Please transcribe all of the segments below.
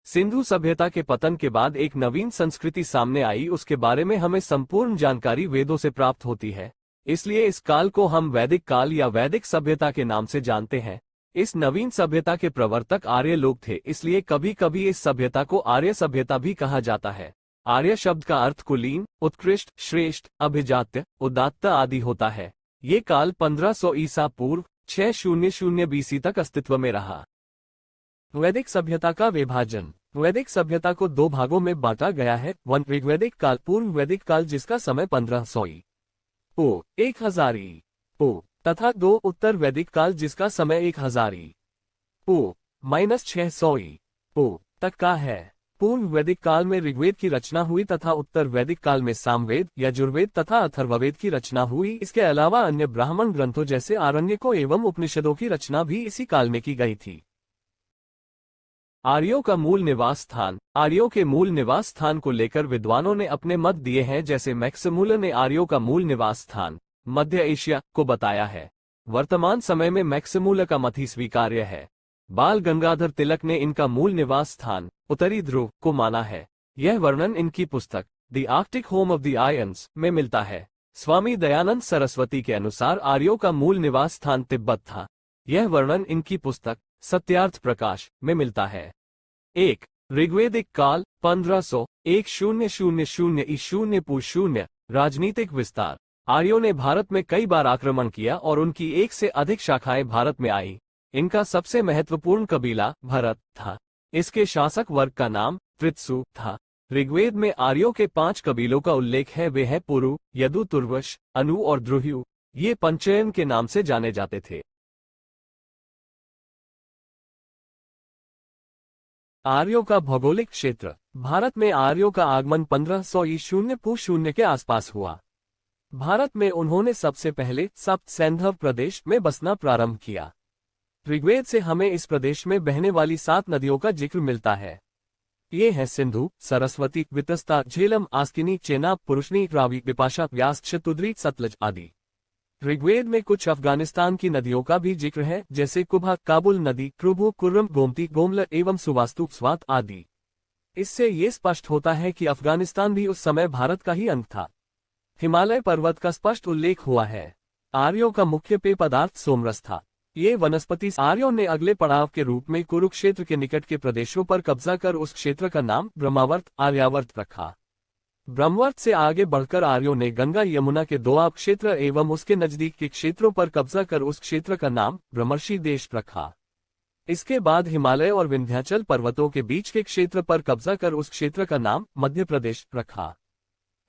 सिंधु सभ्यता के पतन के बाद एक नवीन संस्कृति सामने आई, उसके बारे में हमें संपूर्ण जानकारी वेदों से प्राप्त होती है। इसलिए इस काल को हम वैदिक काल या वैदिक सभ्यता के नाम से जानते हैं। इस नवीन सभ्यता के प्रवर्तक आर्य लोग थे, इसलिए कभी कभी इस सभ्यता को आर्य सभ्यता भी कहा जाता है। आर्य शब्द का अर्थ कुलीन, उत्कृष्ट, श्रेष्ठ, अभिजात्य, उदात्त आदि होता है। ये काल 1500 ईसा पूर्व 600 BC तक अस्तित्व में रहा। वैदिक सभ्यता का विभाजन। वैदिक सभ्यता को दो भागों में बांटा गया है। ऋग्वैदिक काल, पूर्व वैदिक काल जिसका समय 1500 ओ 1000 ओ तथा दो उत्तर वैदिक काल जिसका समय 1000 ओ -600 ओ तक का है। पूर्व वैदिक काल में ऋग्वेद की रचना हुई तथा उत्तर वैदिक काल में सामवेद, यजुर्वेद तथा अथर्ववेद की रचना हुई। इसके अलावा अन्य ब्राह्मण ग्रंथों जैसे आरण्यकों एवं उपनिषदों की रचना भी इसी काल में की गई थी। आर्यों का मूल निवास स्थान। आर्यों के मूल निवास स्थान को लेकर विद्वानों ने अपने मत दिए हैं। जैसे मैक्समुलर ने आर्यों का मूल निवास स्थान मध्य एशिया को बताया है। वर्तमान समय में मैक्समुलर का मत ही स्वीकार्य है। बाल गंगाधर तिलक ने इनका मूल निवास स्थान उत्तरी ध्रुव को माना है। यह वर्णन इनकी पुस्तक the Arctic home of the ions में मिलता है। स्वामी दयानंद सरस्वती के अनुसार आर्यों का मूल निवास स्थान तिब्बत था। यह वर्णन इनकी पुस्तक सत्यार्थ प्रकाश में मिलता है। 1. ऋग्वेदिक काल 1500 1000 ईशून्य पूर्व। राजनीतिक विस्तार। आर्यों ने भारत में कई बार आक्रमण किया और उनकी एक से अधिक शाखाएं भारत में आई। इनका सबसे महत्वपूर्ण कबीला भरत था। इसके शासक वर्ग का नाम त्रित्सु था। ऋग्वेद में आर्यों के 5 कबीलों का उल्लेख है। वे हैं पुरु, यदु, तुर्वश, अनु और द्रुह्यु। ये पंचयन के नाम से जाने जाते थे। आर्यों का भौगोलिक क्षेत्र। भारत में आर्यों का आगमन 1500 ईशून्य पूर्व के आसपास हुआ। भारत में उन्होंने सबसे पहले सप्त सैंधव प्रदेश में बसना प्रारंभ किया। ऋग्वेद से हमें इस प्रदेश में बहने वाली 7 नदियों का जिक्र मिलता है। ये हैं सिंधु, सरस्वती, वितस्ता, झेलम, आस्किनी, चेनाब, पुरुषनी, रावी, विपाशा, व्यास, शतुद्री, सतलज आदि। ऋग्वेद में कुछ अफगानिस्तान की नदियों का भी जिक्र है, जैसे कुभा, काबुल नदी, क्रुभु, कुर्रम, गोमती, गोमल एवं सुवास्तु, स्वात आदि। इससे ये स्पष्ट होता है कि अफगानिस्तान भी उस समय भारत का ही अंग था। हिमालय पर्वत का स्पष्ट उल्लेख हुआ है। आर्यों का मुख्य पेय पदार्थ सोमरस था। ये वनस्पति। आर्यों ने अगले पड़ाव के रूप में कुरुक्षेत्र के निकट के प्रदेशों पर कब्जा कर उस क्षेत्र का नाम ब्रह्मावर्त आर्यावर्त रखा। ब्रह्मवर्त से आगे बढ़कर आर्यों ने गंगा यमुना के दोआब क्षेत्र एवं उसके नजदीक के क्षेत्रों पर कब्जा कर उस क्षेत्र का नाम ब्रह्मर्षि देश रखा। इसके बाद हिमालय और विंध्याचल पर्वतों के बीच के क्षेत्र पर कब्जा कर उस क्षेत्र का नाम मध्य प्रदेश रखा।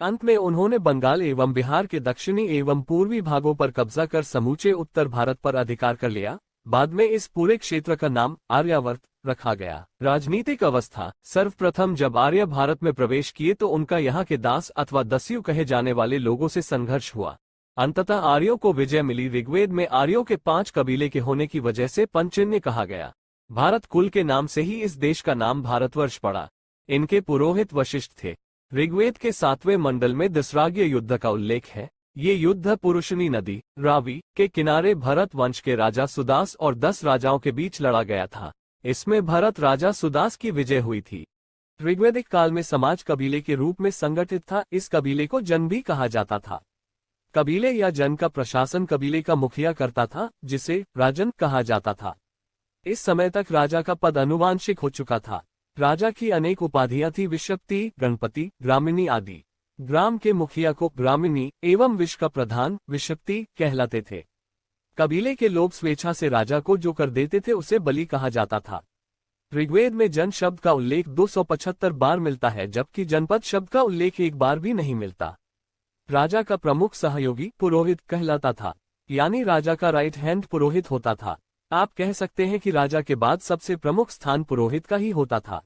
अंत में उन्होंने बंगाल एवं बिहार के दक्षिणी एवं पूर्वी भागों पर कब्जा कर समूचे उत्तर भारत पर अधिकार कर लिया। बाद में इस पूरे क्षेत्र का नाम आर्यावर्त रखा गया। राजनीतिक अवस्था। सर्वप्रथम जब आर्य भारत में प्रवेश किए तो उनका यहाँ के दास अथवा दस्यु कहे जाने वाले लोगों से संघर्ष हुआ। अंततः आर्यों को विजय मिली। ऋग्वेद में आर्यों के 5 कबीले के होने की वजह से पंचन्य कहा गया। भारत कुल के नाम से ही इस देश का नाम भारतवर्ष पड़ा। इनके पुरोहित वशिष्ठ थे। ऋग्वेद के 7वें मंडल में दसराग्य युद्ध का उल्लेख है। ये युद्ध पुरुषनी नदी रावी के किनारे भरत वंश के राजा सुदास और 10 राजाओं के बीच लड़ा गया था। इसमें भरत राजा सुदास की विजय हुई थी। ऋग्वैदिक काल में समाज कबीले के रूप में संगठित था। इस कबीले को जन भी कहा जाता था। कबीले या जन का प्रशासन कबीले का मुखिया करता था, जिसे राजन कहा जाता था। इस समय तक राजा का पद अनुवांशिक हो चुका था। राजा की अनेक उपाधियां थी, विषपति, गणपति, ग्रामिणी आदि। ग्राम के मुखिया को ग्रामिणी एवं विष का प्रधान विषपति कहलाते थे। कबीले के लोग स्वेच्छा से राजा को जो कर देते थे उसे बलि कहा जाता था। ऋग्वेद में जन शब्द का उल्लेख 275 बार मिलता है, जबकि जनपद शब्द का उल्लेख 1 बार भी नहीं मिलता। राजा का प्रमुख सहयोगी पुरोहित कहलाता था, यानी राजा का राइट हैंड पुरोहित होता था। आप कह सकते हैं कि राजा के बाद सबसे प्रमुख स्थान पुरोहित का ही होता था।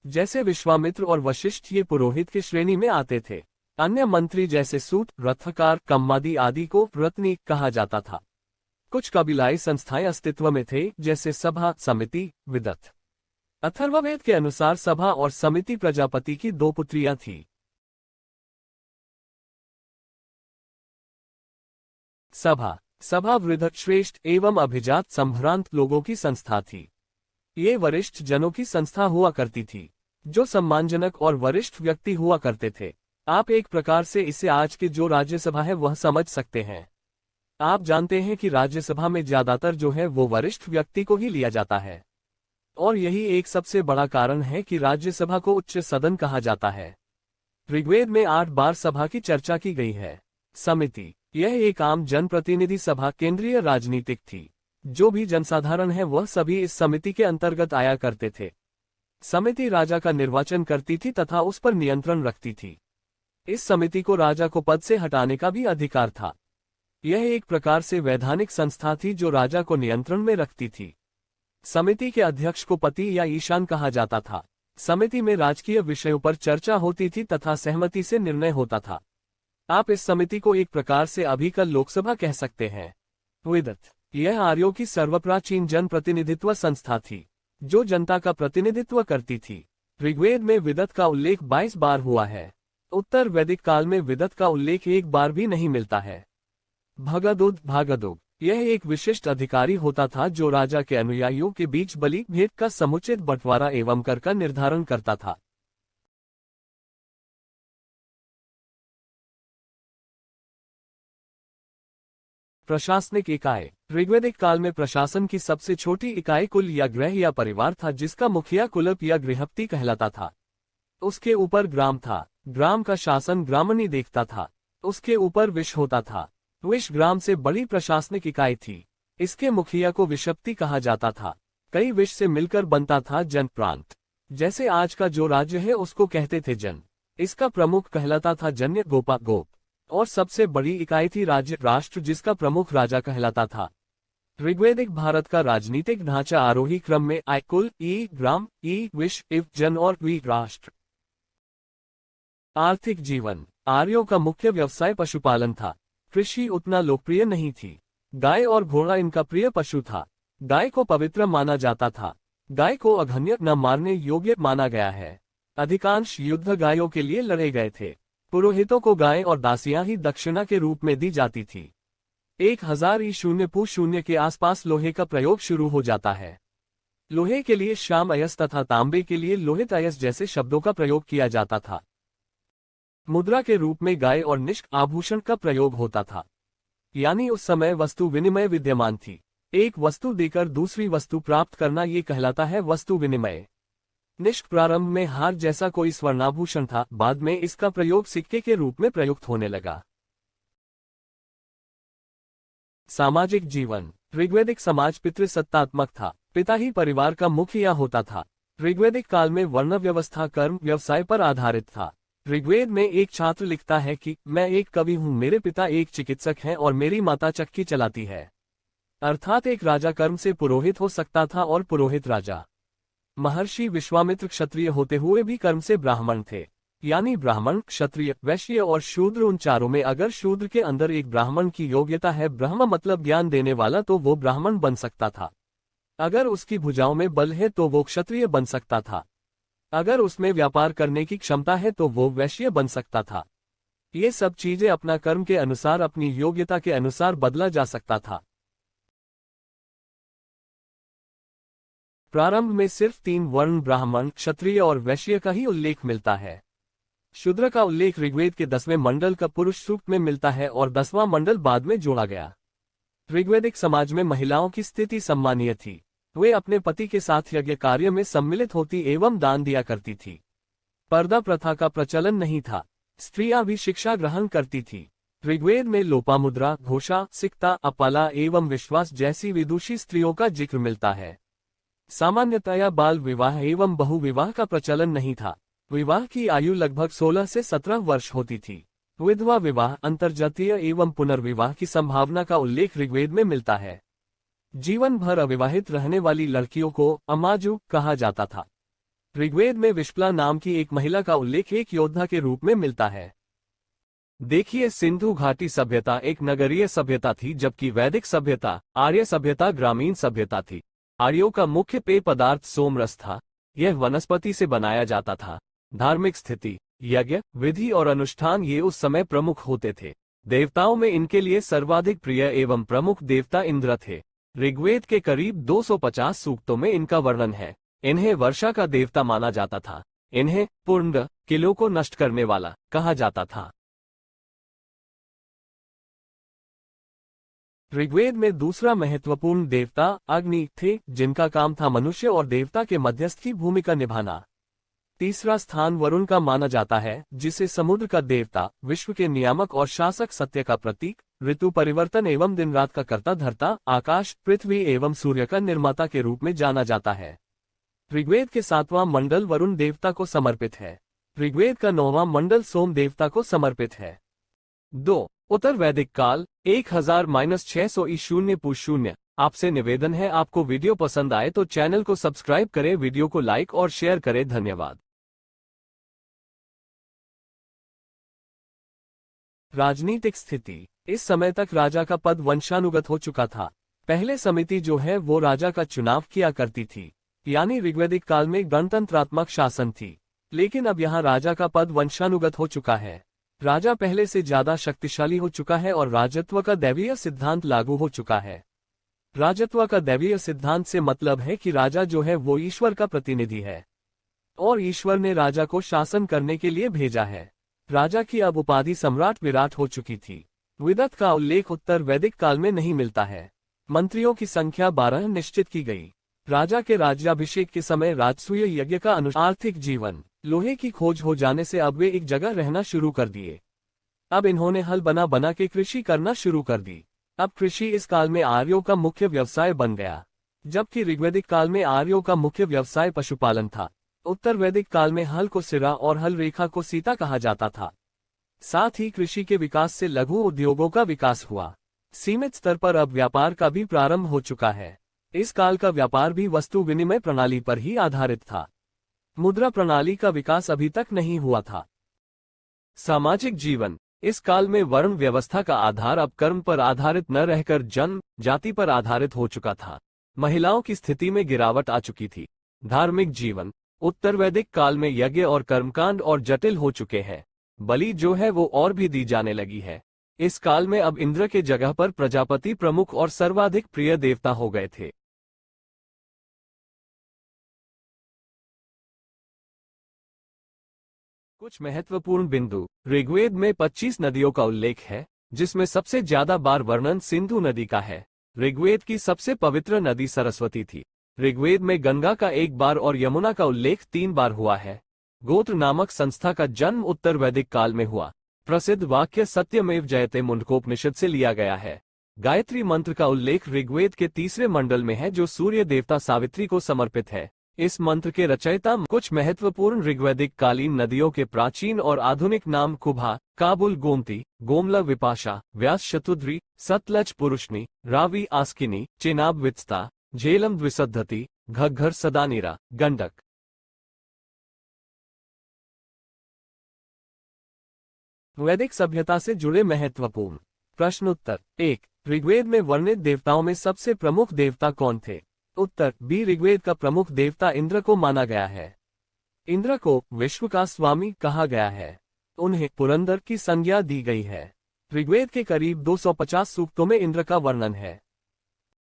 जैसे विश्वामित्र और वशिष्ठ ये पुरोहित की श्रेणी में आते थे। अन्य मंत्री जैसे सूत, रथकार, कम्मादी आदि को रत्नी कहा जाता था। कुछ कबीलाई संस्थाएं अस्तित्व में थे, जैसे सभा, समिति, विदत। अथर्ववेद के अनुसार सभा और समिति प्रजापति की 2 पुत्रियां थीं। सभा वृद्ध, श्रेष्ठ एवं अभिजात संभ्रांत लोगों की संस्था थी। ये वरिष्ठ जनों की संस्था हुआ करती थी, जो सम्मानजनक और वरिष्ठ व्यक्ति हुआ करते थे। आप एक प्रकार से इसे आज के जो राज्यसभा है वह समझ सकते हैं। आप जानते हैं कि राज्यसभा में ज्यादातर जो है वो वरिष्ठ व्यक्ति को ही लिया जाता है, और यही एक सबसे बड़ा कारण है कि राज्यसभा को उच्च सदन कहा जाता है। ऋग्वेद में 8 बार सभा की चर्चा की गई है। समिति, यह एक आम जनप्रतिनिधि सभा केंद्रीय राजनीतिक थी। जो भी जनसाधारण है वह सभी इस समिति के अंतर्गत आया करते थे। समिति राजा का निर्वाचन करती थी तथा उस पर नियंत्रण रखती थी। इस समिति को राजा को पद से हटाने का भी अधिकार था। यह एक प्रकार से वैधानिक संस्था थी जो राजा को नियंत्रण में रखती थी। समिति के अध्यक्ष को पति या ईशान कहा जाता था। समिति में राजकीय विषयों पर चर्चा होती थी तथा सहमति से निर्णय होता था। आप इस समिति को एक प्रकार से अभी कल लोकसभा कह सकते हैं। विदत, यह आर्यों की सर्वप्राचीन जनप्रतिनिधित्व संस्था थी, जो जनता का प्रतिनिधित्व करती थी। ऋग्वेद में विदत का उल्लेख 22 बार हुआ है। उत्तर वैदिक काल में विदत का उल्लेख एक बार भी नहीं मिलता है। भागदुग, यह एक विशिष्ट अधिकारी होता था जो राजा के अनुयायियों के बीच बलि भेद का समुचित बंटवारा एवं कर का निर्धारण करता था। प्रशासनिक इकाई, ऋग्वैदिक काल में प्रशासन की सबसे छोटी इकाई कुल या गृह या परिवार था, जिसका मुखिया कुलप या गृहपति कहलाता था। उसके ऊपर ग्राम था। ग्राम का शासन ग्रामणी देखता था। उसके ऊपर विश होता था। विश ग्राम से बड़ी प्रशासनिक इकाई थी। इसके मुखिया को विषपति कहा जाता था। कई विश से मिलकर बनता था जन प्रांत। जैसे आज का जो राज्य है उसको कहते थे जन। इसका प्रमुख कहलाता था जन्य गोपा गोप, और सबसे बड़ी इकाई थी राज्य राष्ट्र, जिसका प्रमुख राजा कहलाता था। ऋग्वैदिक भारत का राजनीतिक ढांचा आरोही क्रम में आय कुल, ई ग्राम, ई विश, इव जन और वी राष्ट्र। आर्थिक जीवन, आर्यों का मुख्य व्यवसाय पशुपालन था। कृषि उतना लोकप्रिय नहीं थी। गाय और घोड़ा इनका प्रिय पशु था। गाय को पवित्र माना जाता था। गाय को अघन्य न मारने योग्य माना गया है। अधिकांश युद्ध गायों के लिए लड़े गए थे। पुरोहितों को गाय और दासियां ही दक्षिणा के रूप में दी जाती थी। 1000 ईशून्य पू शून्य के आसपास लोहे का प्रयोग शुरू हो जाता है। लोहे के लिए श्याम अयस तथा तांबे के लिए लोहित अयस जैसे शब्दों का प्रयोग किया जाता था। मुद्रा के रूप में गाय और निष्क आभूषण का प्रयोग होता था, यानी उस समय वस्तु विनिमय विद्यमान थी। एक वस्तु देकर दूसरी वस्तु प्राप्त करना ये कहलाता है वस्तु विनिमय। निष्क प्रारंभ में हार जैसा कोई स्वर्णाभूषण था, बाद में इसका प्रयोग सिक्के के रूप में प्रयुक्त होने लगा। सामाजिक जीवन, ऋग्वैदिक समाज पितृसत्तात्मक था। पिता ही परिवार का मुखिया होता था। ऋग्वैदिक काल में वर्ण व्यवस्था कर्म व्यवसाय पर आधारित था। ऋग्वेद में एक छात्र लिखता है कि मैं एक कवि हूँ, मेरे पिता एक चिकित्सक हैं और मेरी माता चक्की चलाती है। अर्थात एक राजा कर्म से पुरोहित हो सकता था और पुरोहित राजा। महर्षि विश्वामित्र क्षत्रिय होते हुए भी कर्म से ब्राह्मण थे, यानी ब्राह्मण, क्षत्रिय, वैश्य और शूद्र। उन चारों में अगर शूद्र के अंदर एक ब्राह्मण की योग्यता है, ब्रह्म मतलब ज्ञान देने वाला, तो वो ब्राह्मण बन सकता था। अगर उसकी भुजाओं में बल है तो वो क्षत्रिय बन सकता था। अगर उसमें व्यापार करने की क्षमता है तो वो वैश्य बन सकता था। ये सब चीजें अपना कर्म के अनुसार, अपनी योग्यता के अनुसार बदला जा सकता था। प्रारंभ में सिर्फ 3 वर्ण ब्राह्मण, क्षत्रिय और वैश्य का ही उल्लेख मिलता है। शूद्र का उल्लेख ऋग्वेद के 10वें मंडल का पुरुष सूक्त में मिलता है और 10वां मंडल बाद में जोड़ा गया। ऋग्वैदिक समाज में महिलाओं की स्थिति सम्मानीय थी। वे अपने पति के साथ यज्ञ कार्य में सम्मिलित होती एवं दान दिया करती थी। पर्दा प्रथा का प्रचलन नहीं था। स्त्रियां भी शिक्षा ग्रहण करती थी। ऋग्वेद में लोपामुद्रा, घोषा, सिक्ता, अपाला एवं विश्वास जैसी विदुषी स्त्रियों का जिक्र मिलता है। सामान्यतया बाल विवाह एवं बहु विवाह का प्रचलन नहीं था। विवाह की आयु लगभग 16 से 17 वर्ष होती थी। विधवा विवाह, अंतर्जातीय एवं पुनर्विवाह की संभावना का उल्लेख ऋग्वेद में मिलता है। जीवन भर अविवाहित रहने वाली लड़कियों को अमाजु कहा जाता था। ऋग्वेद में विश्पला नाम की एक महिला का उल्लेख एक योद्धा के रूप में मिलता है। देखिए, सिंधु घाटी सभ्यता एक नगरीय सभ्यता थी, जबकि वैदिक सभ्यता, आर्य सभ्यता ग्रामीण सभ्यता थी। आर्यों का मुख्य पेय पदार्थ सोमरस था। यह वनस्पति से बनाया जाता था। धार्मिक स्थिति, यज्ञ, विधि और अनुष्ठान ये उस समय प्रमुख होते थे। देवताओं में इनके लिए सर्वाधिक प्रिय एवं प्रमुख देवता इंद्र थे। ऋग्वेद के करीब 250 सूक्तों में इनका वर्णन है। इन्हें वर्षा का देवता माना जाता था। इन्हें पूर्ण किलों को नष्ट करने वाला कहा जाता था। ऋग्वेद में दूसरा महत्वपूर्ण देवता अग्नि थे, जिनका काम था मनुष्य और देवता के मध्यस्थ की भूमिका निभाना। तीसरा स्थान वरुण का माना जाता है, जिसे समुद्र का देवता, विश्व के नियामक और शासक, सत्य का प्रतीक, ऋतु परिवर्तन एवं दिन रात का कर्ता धर्ता, आकाश, पृथ्वी एवं सूर्य का निर्माता के रूप में जाना जाता है। ऋग्वेद के 7वां मंडल वरुण देवता को समर्पित है। ऋग्वेद का 9वां मंडल सोम देवता को समर्पित है। 2. उत्तर वैदिक काल 1000-600 ईशून्य पूशून्य। आपसे निवेदन है, आपको वीडियो पसंद आए तो चैनल को सब्सक्राइब करें, वीडियो को लाइक और शेयर करें। धन्यवाद। राजनीतिक स्थिति। इस समय तक राजा का पद वंशानुगत हो चुका था। पहले समिति जो है वो राजा का चुनाव किया करती थी, यानी ऋग्वैदिक काल में गणतंत्रात्मक शासन थी। लेकिन अब यहाँ राजा का पद वंशानुगत हो चुका है। राजा पहले से ज्यादा शक्तिशाली हो चुका है और राजत्व का दैवीय सिद्धांत लागू हो चुका है। राजत्व का दैवीय सिद्धांत से मतलब है कि राजा जो है वो ईश्वर का प्रतिनिधि है और ईश्वर ने राजा को शासन करने के लिए भेजा है। राजा की अब उपाधि सम्राट विराट हो चुकी थी। विदत का उल्लेख उत्तर वैदिक काल में नहीं मिलता है। मंत्रियों की संख्या 12 निश्चित की गई। राजा के राज्याभिषेक के समय राजसूय यज्ञ का आर्थिक जीवन। लोहे की खोज हो जाने से अब वे एक जगह रहना शुरू कर दिए। अब इन्होंने हल बना के कृषि करना शुरू कर दी। अब कृषि इस काल में आर्यों का मुख्य व्यवसाय बन गया, जबकि ऋग्वैदिक काल में आर्यों का मुख्य व्यवसाय पशुपालन था। उत्तर वैदिक काल में हल को सिरा और हल रेखा को सीता कहा जाता था। साथ ही कृषि के विकास से लघु उद्योगों का विकास हुआ। सीमित स्तर पर अब व्यापार का भी प्रारंभ हो चुका है। इस काल का व्यापार भी वस्तु विनिमय प्रणाली पर ही आधारित था। मुद्रा प्रणाली का विकास अभी तक नहीं हुआ था। सामाजिक जीवन। इस काल में वर्ण व्यवस्था का आधार अब कर्म पर आधारित न रहकर जन्म जाति पर आधारित हो चुका था। महिलाओं की स्थिति में गिरावट आ चुकी थी। धार्मिक जीवन। उत्तर वैदिक काल में यज्ञ और कर्मकांड और जटिल हो चुके हैं। बलि जो है वो और भी दी जाने लगी है। इस काल में अब इंद्र के जगह पर प्रजापति प्रमुख और सर्वाधिक प्रिय देवता हो गए थे। कुछ महत्वपूर्ण बिंदु। ऋग्वेद में 25 नदियों का उल्लेख है, जिसमें सबसे ज्यादा बार वर्णन सिंधु नदी का है। ऋग्वेद की सबसे पवित्र नदी सरस्वती थी। ऋग्वेद में गंगा का 1 बार और यमुना का उल्लेख 3 बार हुआ है। गोत्र नामक संस्था का जन्म उत्तर वैदिक काल में हुआ। प्रसिद्ध वाक्य सत्यमेव जयते मुंडकोपनिषद से लिया गया है। गायत्री मंत्र का उल्लेख ऋग्वेद के 3रे मंडल में है, जो सूर्य देवता सावित्री को समर्पित है। इस मंत्र के रचयिता। कुछ महत्वपूर्ण ऋग्वैदिक कालीन नदियों के प्राचीन और आधुनिक नाम कुभा, काबुल गोमती, गोमला विपाशा, व्यास शतुद्री, सतलज पुरुषनी, रावी आस्किनी, चेनाब वित्स्ता, झेलम द्विसद्धति, घग्घर सदानीरा, गंडक। वैदिक सभ्यता से जुड़े महत्वपूर्ण प्रश्न उत्तर। 1. ऋग्वेद में वर्णित देवताओं में सबसे प्रमुख देवता कौन थे? उत्तर बी। ऋग्वेद का प्रमुख देवता इंद्र को माना गया है। इंद्र को विश्व का स्वामी कहा गया है। उन्हें पुरंदर की संज्ञा दी गई है। ऋग्वेद के करीब 250 सूक्तों में इंद्र का वर्णन है।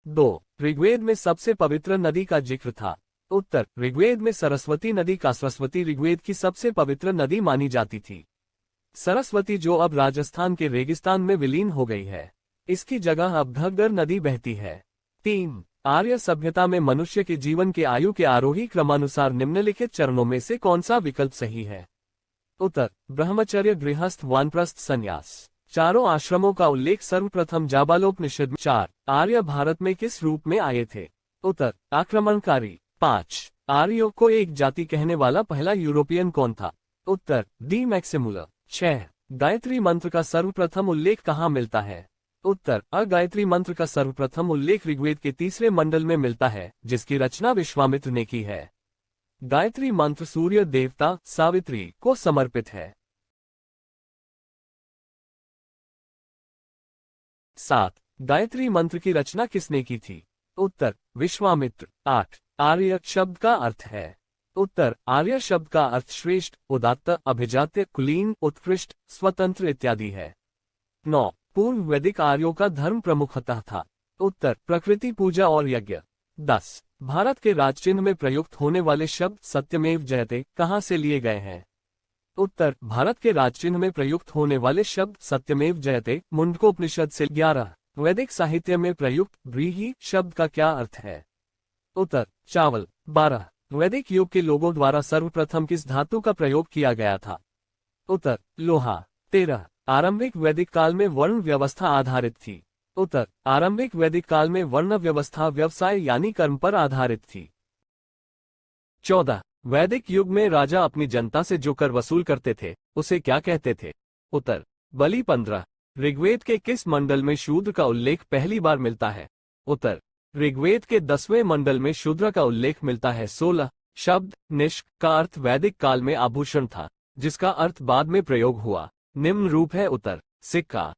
2. ऋग्वेद में सबसे पवित्र नदी का जिक्र था। उत्तर ऋग्वेद में सरस्वती नदी का। सरस्वती ऋग्वेद की सबसे पवित्र नदी मानी जाती थी। सरस्वती जो अब राजस्थान के रेगिस्तान में विलीन हो गई है, इसकी जगह अब घग्गर नदी बहती है। 3. आर्य सभ्यता में मनुष्य के जीवन के आयु के आरोही क्रमानुसार निम्नलिखित चरणों में से कौन सा विकल्प सही है? उत्तर ब्रह्मचर्य, गृहस्थ, वानप्रस्थ, संन्यास। चारों आश्रमों का उल्लेख सर्वप्रथम जाबालोपनिषद में। 4. आर्य भारत में किस रूप में आए थे? उत्तर आक्रमणकारी। 5. आर्यों को एक जाति कहने वाला पहला यूरोपियन कौन था? उत्तर डी मैक्सिमुलर। 6. गायत्री मंत्र का सर्वप्रथम उल्लेख कहाँ मिलता है? उत्तर गायत्री मंत्र का सर्वप्रथम उल्लेख ऋग्वेद के 3रे मंडल में मिलता है, जिसकी रचना विश्वामित्र ने की है। गायत्री मंत्र सूर्य देवता सावित्री को समर्पित है। 7. गायत्री मंत्र की रचना किसने की थी? उत्तर विश्वामित्र। 8. आर्य शब्द का अर्थ है? उत्तर आर्य शब्द का अर्थ श्रेष्ठ, उदात्त, अभिजात्य, कुलीन, उत्कृष्ट, स्वतंत्र इत्यादि है। 9. पूर्व वैदिक आर्यों का धर्म प्रमुखतः था। उत्तर प्रकृति पूजा और यज्ञ। 10 भारत के राजचिन्ह में प्रयुक्त होने वाले शब्द सत्यमेव जयते कहाँ से लिए गए हैं? उत्तर भारत के राजचिन्ह में प्रयुक्त होने वाले शब्द सत्यमेव जयते मुंडकोपनिषद से। 11 वैदिक साहित्य में प्रयुक्त व्रीहि शब्द का क्या अर्थ है? उत्तर चावल। 12 वैदिक युग के लोगों द्वारा सर्वप्रथम किस धातु का प्रयोग किया गया था? उत्तर लोहा। 13 आरंभिक वैदिक काल में वर्ण व्यवस्था आधारित थी। उत्तर आरंभिक वैदिक काल में वर्ण व्यवस्था व्यवसाय यानी कर्म पर आधारित थी। 14 वैदिक युग में राजा अपनी जनता से जो कर वसूल करते थे उसे क्या कहते थे? उत्तर बलि। 15 ऋग्वेद के किस मंडल में शूद्र का उल्लेख पहली बार मिलता है? उत्तर ऋग्वेद के 10वें मंडल में शूद्र का उल्लेख मिलता है। 16 शब्द निष्क का अर्थ वैदिक काल में आभूषण था जिसका अर्थ बाद में प्रयोग हुआ निम्न रूप है। उत्तर सिक्का।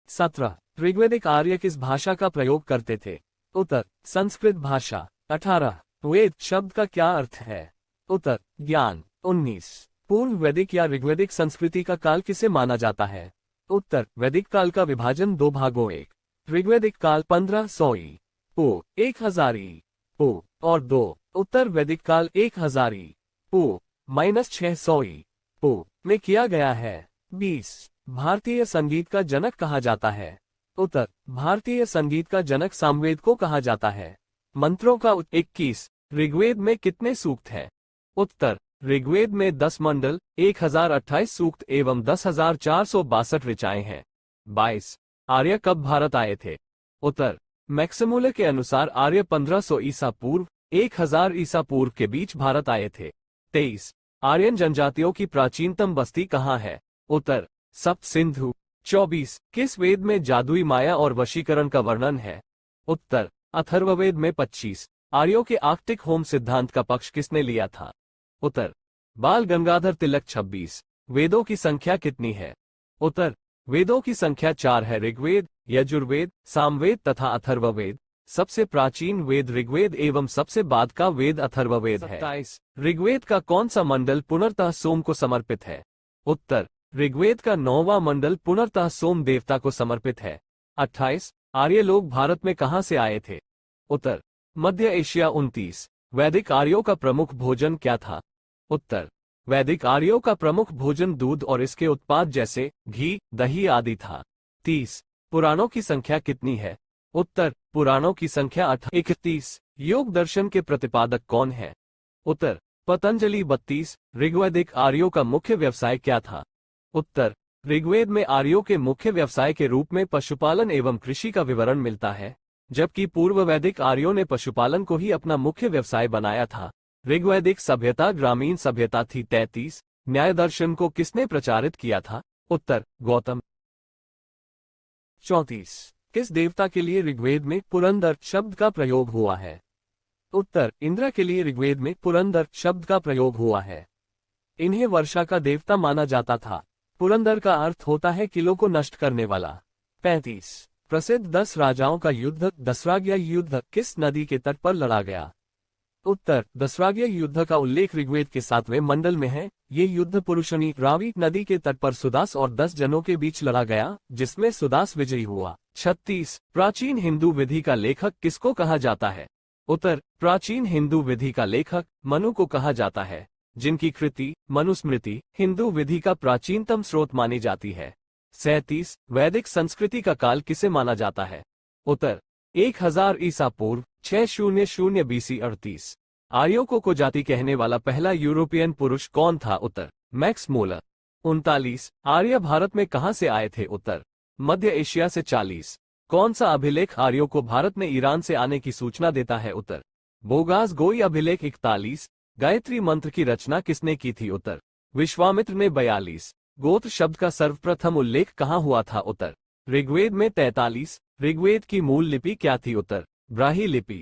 17 ऋग्वैदिक आर्य किस भाषा का प्रयोग करते थे? उत्तर संस्कृत भाषा। 18 वेद शब्द का क्या अर्थ है? उत्तर ज्ञान। 19 पूर्व वैदिक या ऋग्वैदिक संस्कृति का काल किसे माना जाता है? उत्तर वैदिक काल का विभाजन दो भागों 1 ऋग्वैदिक काल 1500 ई पू 1000 ई पू और 2 उत्तर वैदिक काल 1000 ई पू -600 ई पू में किया गया है। 20 भारतीय संगीत का जनक कहा जाता है? उत्तर भारतीय संगीत का जनक सामवेद को कहा जाता है। मंत्रों का 21 ऋग्वेद में कितने सूक्त हैं? उत्तर ऋग्वेद में 10 मंडल 1028 सूक्त एवं 10,462 ऋचाएं हैं। 22 आर्य कब भारत आए थे? उत्तर मैक्समूलर के अनुसार आर्य 1500 ईसा पूर्व 1000 ईसा पूर्व के बीच भारत आए थे। 23 आर्यन जनजातियों की प्राचीनतम बस्ती कहाँ है? उत्तर सप्त सिंधु। 24 किस वेद में जादुई माया और वशीकरण का वर्णन है? उत्तर अथर्ववेद में। 25 आर्यों के आर्कटिक होम सिद्धांत का पक्ष किसने लिया था? उत्तर बाल गंगाधर तिलक। 26 वेदों की संख्या कितनी है? उत्तर वेदों की संख्या 4 है। ऋग्वेद, यजुर्वेद, सामवेद तथा अथर्ववेद। सबसे प्राचीन वेद ऋग्वेद एवं सबसे बाद का वेद अथर्ववेद है। 27 ऋग्वेद का कौन सा मंडल पुनर्तः सोम को समर्पित है? उत्तर ऋग्वेद का 9वां मंडल पुनर्तः सोम देवता को समर्पित है। 28 आर्य लोग भारत में कहां से आए थे? उत्तर मध्य एशिया। 29 वैदिक आर्यों का प्रमुख भोजन क्या था? उत्तर वैदिक आर्यों का प्रमुख भोजन दूध और इसके उत्पाद जैसे घी, दही आदि था। 30 पुराणों की संख्या कितनी है? उत्तर पुराणों की संख्या 31 योग दर्शन के प्रतिपादक कौन है? उत्तर पतंजलि। 32 ऋग्वैदिक आर्यों का मुख्य व्यवसाय क्या था? उत्तर ऋग्वेद में आर्यों के मुख्य व्यवसाय के रूप में पशुपालन एवं कृषि का विवरण मिलता है, जबकि पूर्व वैदिक आर्यों ने पशुपालन को ही अपना मुख्य व्यवसाय बनाया था। ऋग्वैदिक सभ्यता ग्रामीण सभ्यता थी। 33 न्याय दर्शन को किसने प्रचारित किया था? उत्तर गौतम। 34 किस देवता के लिए ऋग्वेद में पुरंदर शब्द का प्रयोग हुआ है? उत्तर इंद्र के लिए ऋग्वेद में पुरंदर शब्द का प्रयोग हुआ है। इन्हें वर्षा का देवता माना जाता था। पुरंदर का अर्थ होता है किलों को नष्ट करने वाला। 35 प्रसिद्ध 10 राजाओं का युद्ध दशराग्य युद्ध किस नदी के तट पर लड़ा गया? उत्तर दशराग्य युद्ध का उल्लेख ऋग्वेद के 7वें मंडल में है। ये युद्ध पुरुषनी रावी नदी के तट पर सुदास और 10 जनों के बीच लड़ा गया, जिसमें सुदास विजयी हुआ। 36 प्राचीन हिंदू विधि का लेखक किसको कहा जाता है? उत्तर प्राचीन हिंदू विधि का लेखक मनु को कहा जाता है, जिनकी कृति मनुस्मृति हिंदू विधि का प्राचीनतम स्रोत मानी जाती है। 37 वैदिक संस्कृति का काल किसे माना जाता है? उत्तर 1000 ईसा पूर्व 600 BC। 38 आर्यों को जाति कहने वाला पहला यूरोपियन पुरुष कौन था? उत्तर मैक्स मूलर। 39 आर्य भारत में कहां से आए थे? उत्तर मध्य एशिया से। 40 कौन सा अभिलेख आर्यों को भारत में ईरान से आने की सूचना देता है? उत्तर बोगास गोई अभिलेख। 41 गायत्री मंत्र की रचना किसने की थी? उत्तर विश्वामित्र ने। 42 गोत्र शब्द का सर्वप्रथम उल्लेख कहाँ हुआ था? उत्तर ऋग्वेद में। 43 ऋग्वेद की मूल लिपि क्या थी? उत्तर ब्राह्मी लिपि।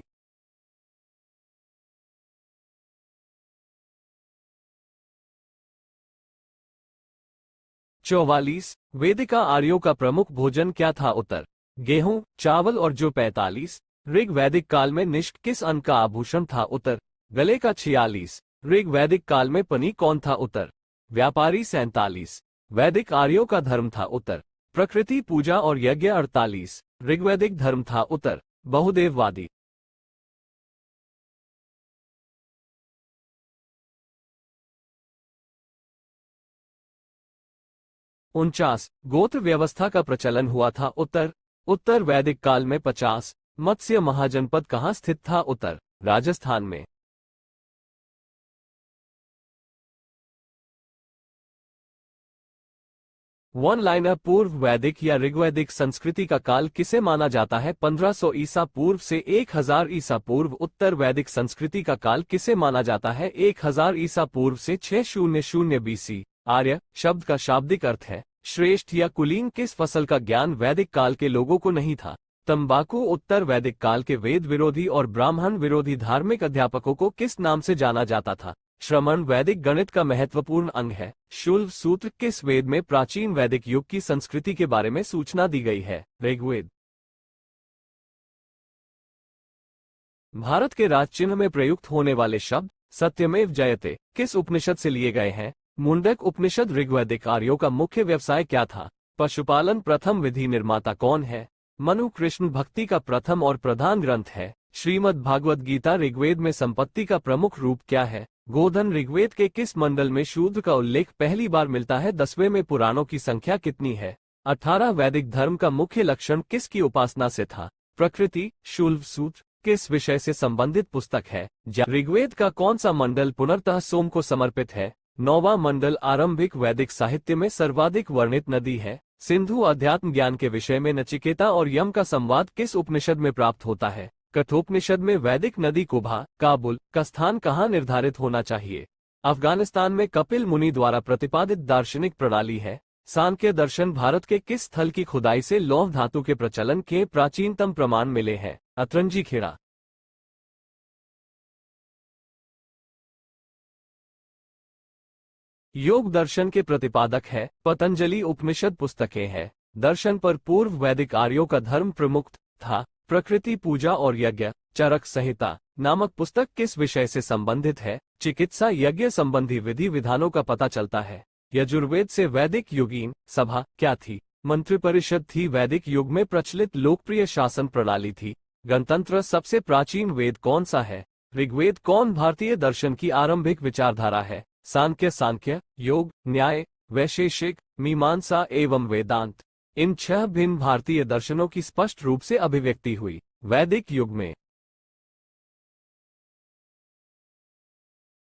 चौवालीस वेदिका आर्यों का प्रमुख भोजन क्या था? उत्तर गेहूं, चावल और जौ। 45 ऋग वैदिक काल में निष्क किस अन्न का आभूषण था? उत्तर गले का। 46 ऋग वैदिक काल में पनी कौन था? उत्तर व्यापारी। 47 वैदिक आर्यों का धर्म था? उत्तर प्रकृति पूजा और यज्ञ 48। ऋग्वैदिक धर्म था उत्तर, बहुदेववादी। 49। गोत्र व्यवस्था का प्रचलन हुआ था उत्तर, उत्तर वैदिक काल में। 50। मत्स्य महाजनपद कहाँ स्थित था उत्तर, राजस्थान में। वन लाइनर पूर्व वैदिक या ऋग्वैदिक संस्कृति का काल किसे माना जाता है 1500 ईसा पूर्व से 1000 ईसा पूर्व। उत्तर वैदिक संस्कृति का काल किसे माना जाता है 1000 ईसा पूर्व से 600 बीसी। आर्य शब्द का शाब्दिक अर्थ है श्रेष्ठ या कुलीन। किस फसल का ज्ञान वैदिक काल के लोगों को नहीं था, तंबाकू। उत्तर वैदिक काल के वेद विरोधी और ब्राह्मण विरोधी धार्मिक अध्यापकों को किस नाम से जाना जाता था, श्रमण। वैदिक गणित का महत्वपूर्ण अंग है शूल सूत्र। किस वेद में प्राचीन वैदिक युग की संस्कृति के बारे में सूचना दी गई है, ऋग्वेद। भारत के राज चिन्ह में प्रयुक्त होने वाले शब्द सत्यमेव जयते किस उपनिषद से लिए गए हैं, मुंडक उपनिषद। ऋग्वैदिक आर्यों का मुख्य व्यवसाय क्या था, पशुपालन। प्रथम विधि निर्माता कौन है, मनु। कृष्ण भक्ति का प्रथम और प्रधान ग्रंथ है श्रीमद् भागवत गीता। ऋग्वेद में संपत्ति का प्रमुख रूप क्या है, गोधन। ऋग्वेद के किस मंडल में शूद्र का उल्लेख पहली बार मिलता है, 10वें में। पुराणों की संख्या कितनी है, 18। वैदिक धर्म का मुख्य लक्षण किसकी उपासना से था, प्रकृति। शूल सूत्र किस विषय से संबंधित पुस्तक है, ऋग्वेद का कौन सा मंडल पुनर्तः सोम को समर्पित है, 9वां मंडल। आरंभिक वैदिक साहित्य में सर्वाधिक वर्णित नदी है, सिंधु। अध्यात्म ज्ञान के विषय में नचिकेता और यम का संवाद किस उपनिषद में प्राप्त होता है, कठोपनिषद में। वैदिक नदी कुभा, काबुल का स्थान कहाँ निर्धारित होना चाहिए, अफगानिस्तान में। कपिल मुनि द्वारा प्रतिपादित दार्शनिक प्रणाली है सांख्य दर्शन। भारत के किस स्थल की खुदाई से लौह धातु के प्रचलन के प्राचीनतम प्रमाण मिले हैं, अतरंजी खेड़ा। योग दर्शन के प्रतिपादक है पतंजलि। उपनिषद पुस्तकें हैं दर्शन पर। पूर्व वैदिक आर्यों का धर्म प्रमुख था प्रकृति पूजा और यज्ञ। चरक संहिता नामक पुस्तक किस विषय से संबंधित है, चिकित्सा। यज्ञ संबंधी विधि विधानों का पता चलता है यजुर्वेद से। वैदिक युगीन सभा क्या थी, मंत्रिपरिषद थी। वैदिक युग में प्रचलित लोकप्रिय शासन प्रणाली थी गणतंत्र। सबसे प्राचीन वेद कौन सा है, ऋग्वेद। कौन भारतीय दर्शन की आरंभिक विचारधारा है, सांख्य। सांख्य योग न्याय वैशेषिक मीमांसा एवं वेदांत। इन 6 भिन्न भारतीय दर्शनों की स्पष्ट रूप से अभिव्यक्ति हुई वैदिक युग में।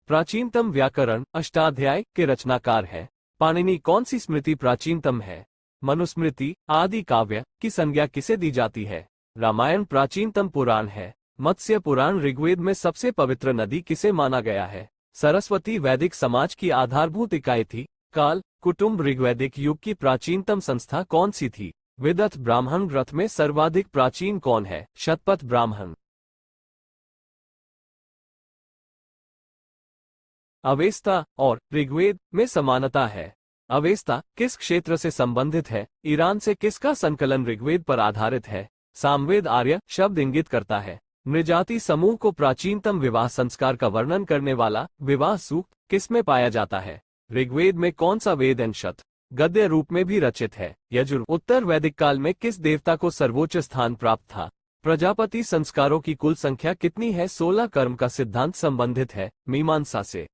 प्राचीनतम व्याकरण अष्टाध्याय के रचनाकार है पाणिनि। कौन सी स्मृति प्राचीनतम है, मनुस्मृति। आदि काव्य की संज्ञा किसे दी जाती है, रामायण प्राचीनतम पुराण है। मत्स्य पुराण। ऋग्वेद में सबसे पवित्र नदी किसे माना गया है, सरस्वती। वैदिक समाज की आधारभूत इकाई थी काल, कुटुंब। ऋग्वैदिक युग की प्राचीनतम संस्था कौन सी थी, विदथ ब्राह्मण। ग्रंथ में सर्वाधिक प्राचीन कौन है, शतपथ ब्राह्मण। अवेस्ता और ऋग्वेद में समानता है। अवेस्ता किस क्षेत्र से संबंधित है, ईरान से। किसका संकलन ऋग्वेद पर आधारित है, सामवेद। आर्य शब्द इंगित करता है नृजाति समूह को। प्राचीनतम विवाह संस्कार का वर्णन करने वाला विवाह सूक्त किसमें पाया जाता है, ऋग्वेद में। कौन सा वेद शत गद्य रूप में भी रचित है, यजुर्। उत्तर वैदिक काल में किस देवता को सर्वोच्च स्थान प्राप्त था, प्रजापति। संस्कारों की कुल संख्या कितनी है, 16। कर्म का सिद्धांत संबंधित है मीमांसा से।